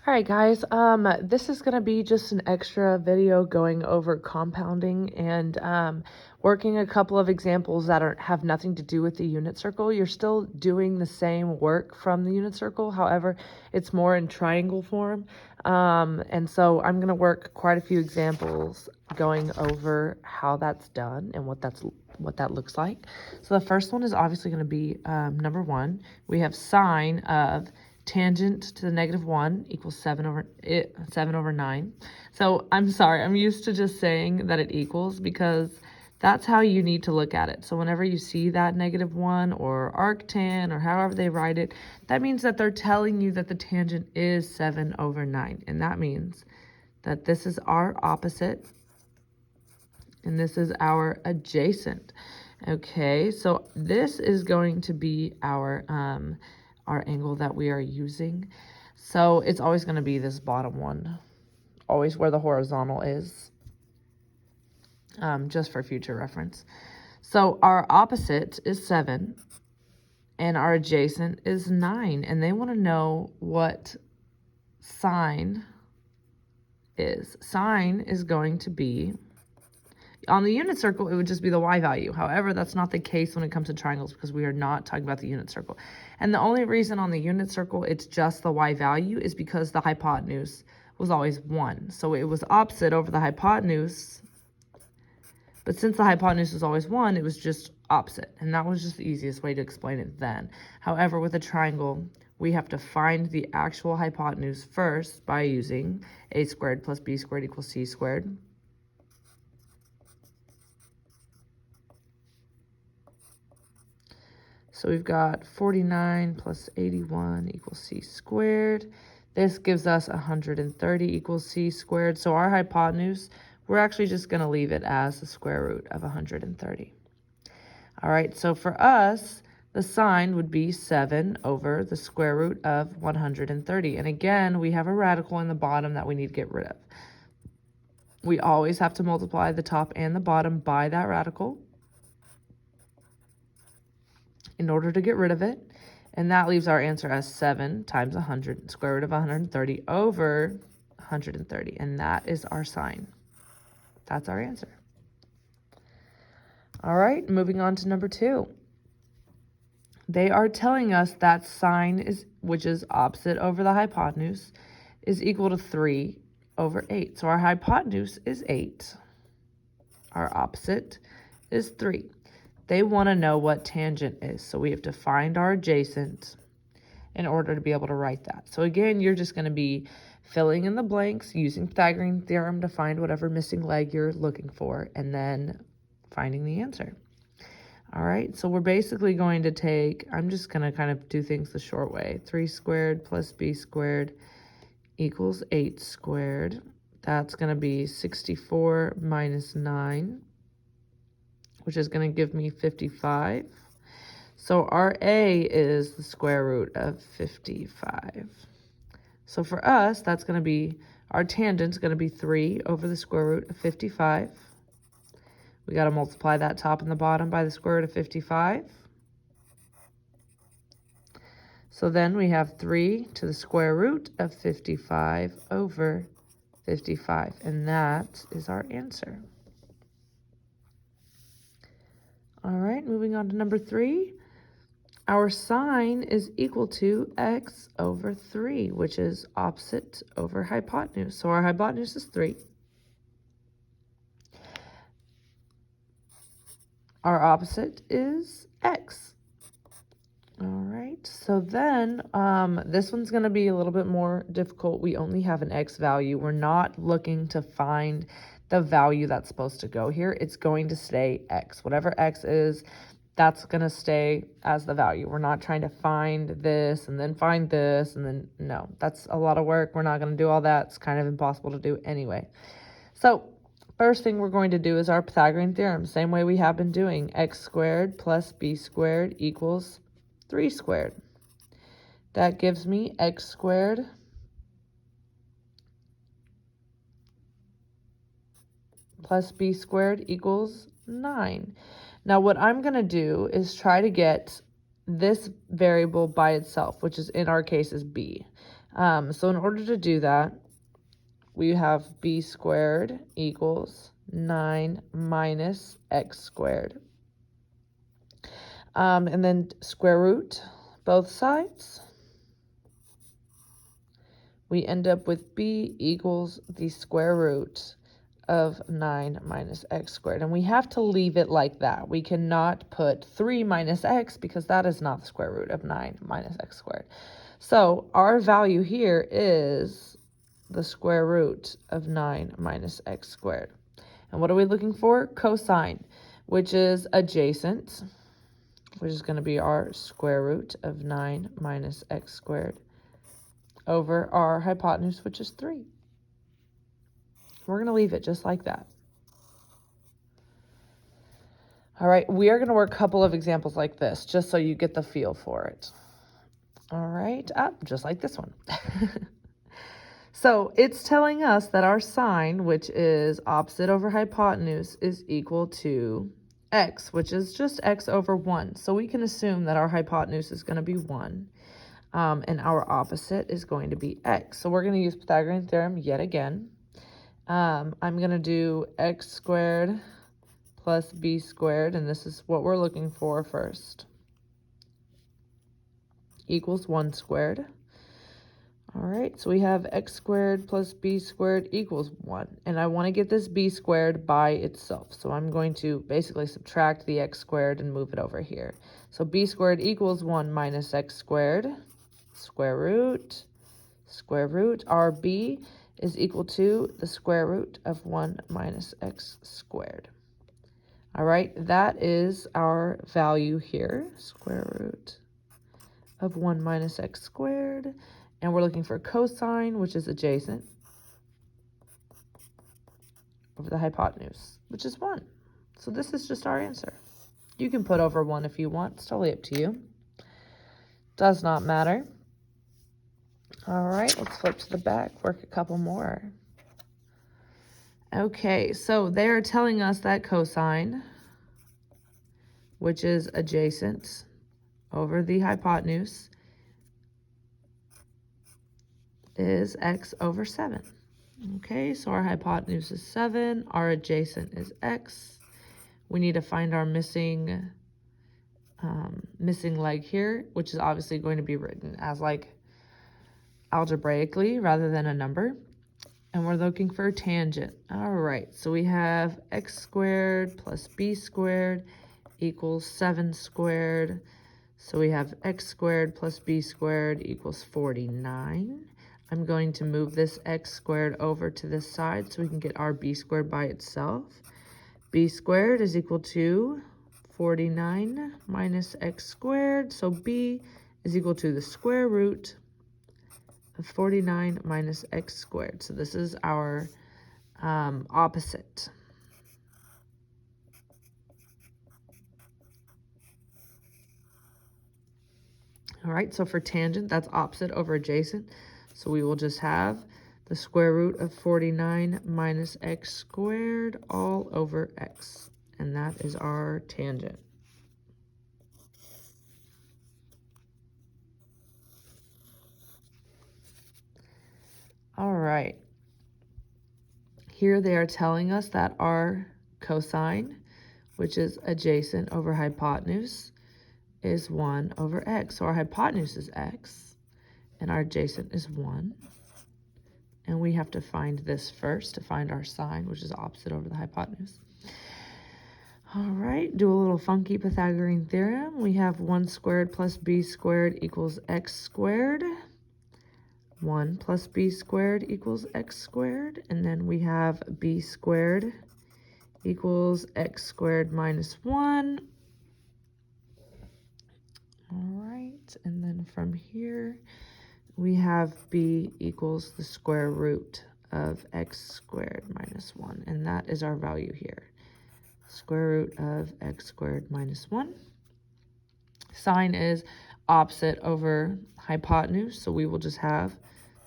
All right, guys, this is going to be just an extra video going over compounding and working a couple of examples that have nothing to do with the unit circle. You're still doing the same work from the unit circle. However, it's more in triangle form. And so I'm going to work quite a few examples going over how that's done and what that looks like. So the first one is obviously going to be number 1. We have sine of tangent to the -1 equals 7 over 9. So I'm sorry, I'm used to just saying that it equals because that's how you need to look at it. So whenever you see that -1 or arctan or however they write it, that means that they're telling you that the tangent is 7 over 9. And that means that this is our opposite and this is our adjacent. Okay, so this is going to be our angle that we are using. So it's always going to be this bottom one, always where the horizontal is, just for future reference. So our opposite is 7 and our adjacent is 9, and they want to know what sine is. Sine is going to be, on the unit circle, it would just be the y value. However, that's not the case when it comes to triangles because we are not talking about the unit circle. And the only reason on the unit circle it's just the y value is because the hypotenuse was always 1. So it was opposite over the hypotenuse. But since the hypotenuse was always 1, it was just opposite. And that was just the easiest way to explain it then. However, with a triangle, we have to find the actual hypotenuse first by using a squared plus b squared equals c squared. So we've got 49 plus 81 equals c squared. This gives us 130 equals c squared. So our hypotenuse, we're actually just going to leave it as the square root of 130. All right, so for us, the sine would be 7 over the square root of 130. And again, we have a radical in the bottom that we need to get rid of. We always have to multiply the top and the bottom by that radical in order to get rid of it. And that leaves our answer as 7 times 100, square root of 130 over 130. And that is our sine. That's our answer. All right, moving on to number 2. They are telling us that sine, which is opposite over the hypotenuse, is equal to 3 over 8. So our hypotenuse is 8. Our opposite is 3. They want to know what tangent is, so we have to find our adjacent in order to be able to write that. So again, you're just going to be filling in the blanks, using Pythagorean theorem to find whatever missing leg you're looking for, and then finding the answer. All right, so we're basically going to take, I'm just going to kind of do things the short way. 3 squared plus b squared equals 8 squared. That's going to be 64 minus 9. Which is going to give me 55. So our a is the square root of 55. So for us, that's going to be, our tangent is going to be 3 over the square root of 55. We got to multiply that top and the bottom by the square root of 55. So then we have 3 to the square root of 55 over 55. And that is our answer. All right, moving on to number 3. Our sine is equal to x over 3, which is opposite over hypotenuse. So our hypotenuse is 3. Our opposite is x. All right, so then this one's going to be a little bit more difficult. We only have an x value. We're not looking to find the value that's supposed to go here. It's going to stay x. Whatever x is, that's going to stay as the value. We're not trying to find this and then find this and then, no. That's a lot of work. We're not going to do all that. It's kind of impossible to do anyway. So first thing we're going to do is our Pythagorean theorem, same way we have been doing. X squared plus b squared equals 3 squared. That gives me x squared plus b squared equals 9. Now what I'm going to do is try to get this variable by itself, which is in our case is b. So in order to do that, we have b squared equals 9 minus x squared. And then square root both sides. We end up with b equals the square root of 9 minus x squared. And we have to leave it like that. We cannot put 3 minus x because that is not the square root of 9 minus x squared. So our value here is the square root of 9 minus x squared. And what are we looking for? Cosine, which is adjacent, which is going to be our square root of 9 minus x squared over our hypotenuse, which is 3. We're going to leave it just like that. All right, we are going to work a couple of examples like this, just so you get the feel for it. All right, just like this one. So it's telling us that our sine, which is opposite over hypotenuse, is equal to x, which is just x over 1. So we can assume that our hypotenuse is going to be 1, and our opposite is going to be x. So we're going to use Pythagorean theorem yet again. I'm going to do x squared plus b squared, and this is what we're looking for first, equals 1 squared. All right, so we have x squared plus b squared equals 1. And I want to get this b squared by itself. So I'm going to basically subtract the x squared and move it over here. So b squared equals 1 minus x squared, square root. Our b is equal to the square root of 1 minus x squared. All right, that is our value here, square root of 1 minus x squared. And we're looking for cosine, which is adjacent over the hypotenuse, which is 1. So this is just our answer. You can put over 1 if you want. It's totally up to you. Does not matter. All right, let's flip to the back, work a couple more. Okay, so they are telling us that cosine, which is adjacent over the hypotenuse, is x over 7. Okay, so our hypotenuse is 7, our adjacent is x. We need to find our missing leg here, which is obviously going to be written as like algebraically rather than a number. And we're looking for a tangent. All right, so we have x squared plus b squared equals 7 squared. So we have x squared plus b squared equals 49. I'm going to move this x squared over to this side so we can get our b squared by itself. B squared is equal to 49 minus x squared. So b is equal to the square root of 49 minus x squared. So this is our opposite. All right, so for tangent, that's opposite over adjacent. So we will just have the square root of 49 minus x squared all over x. And that is our tangent. All right. Here they are telling us that our cosine, which is adjacent over hypotenuse, is 1 over x. So our hypotenuse is x, and our adjacent is 1. And we have to find this first to find our sine, which is opposite over the hypotenuse. All right, do a little funky Pythagorean theorem. We have 1 squared plus b squared equals x squared. 1 plus b squared equals x squared. And then we have b squared equals x squared minus 1. All right, and then from here, we have b equals the square root of x squared minus 1, and that is our value here. Square root of x squared minus 1. Sine is opposite over hypotenuse, so we will just have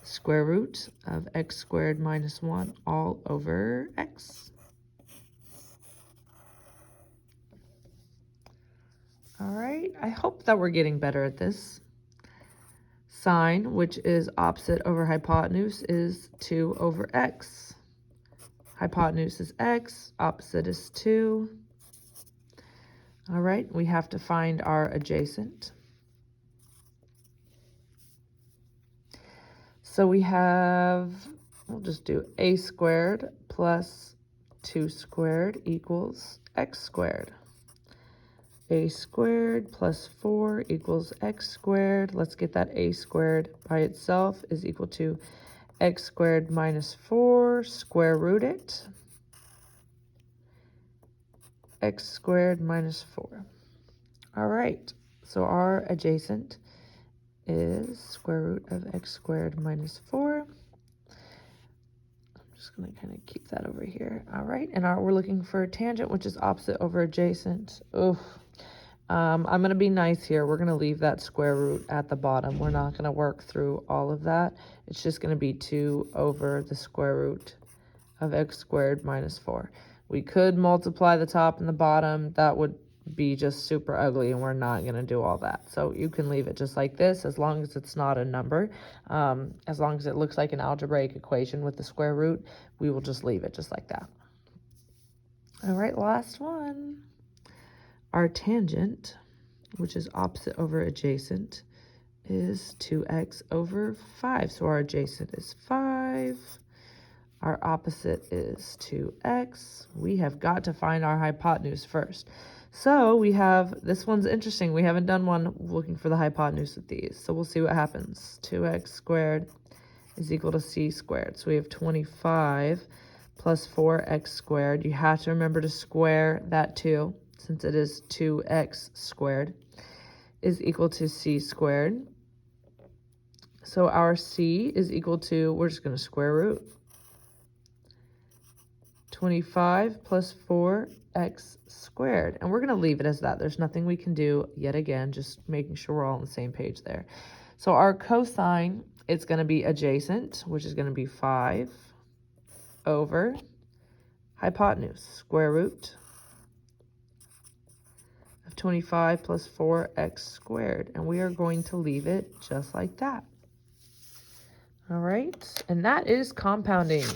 the square root of x squared minus 1 all over x. All right, I hope that we're getting better at this. Sine, which is opposite over hypotenuse, is 2 over x. Hypotenuse is x, opposite is 2. All right, we have to find our adjacent. So we have, we'll just do a squared plus 2 squared equals x squared. A squared plus 4 equals x squared. Let's get that a squared by itself is equal to x squared minus 4, square root it. X squared minus 4. All right, so our adjacent is square root of x squared minus 4. I'm just going to kind of keep that over here. All right, and we're looking for a tangent, which is opposite over adjacent. Oof. I'm going to be nice here. We're going to leave that square root at the bottom. We're not going to work through all of that. It's just going to be 2 over the square root of x squared minus 4. We could multiply the top and the bottom. That would be just super ugly, and we're not going to do all that. So you can leave it just like this, as long as it's not a number. As long as it looks like an algebraic equation with the square root, we will just leave it just like that. All right, last one. Our tangent, which is opposite over adjacent, is 2x over 5. So our adjacent is 5. Our opposite is 2x. We have got to find our hypotenuse first. So we have, this one's interesting. We haven't done one looking for the hypotenuse with these. So we'll see what happens. 2x squared is equal to c squared. So we have 25 plus 4x squared. You have to remember to square that 2, since it is 2x squared, is equal to c squared. So our c is equal to, we're just going to square root 25 plus 4x squared. And we're going to leave it as that. There's nothing we can do, yet again, just making sure we're all on the same page there. So our cosine, it's going to be adjacent, which is going to be 5 over hypotenuse, square root of 25 plus 4x squared. And we are going to leave it just like that. All right, and that is compounding.